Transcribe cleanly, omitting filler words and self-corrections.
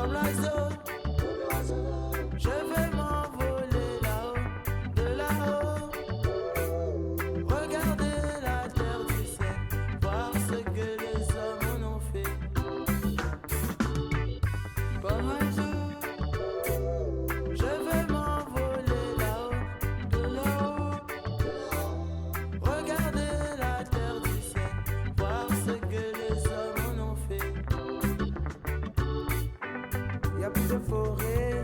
Comme l'oiseau, je vais m'envoler là-haut, de là-haut. Regarder la terre du ciel, voir ce que les hommes en ont fait. Comme l'oiseau, je vais m'envoler là-haut, de là-haut. Regarder la terre du ciel, voir ce que les hommes en ont fait. Y a plus de forêt,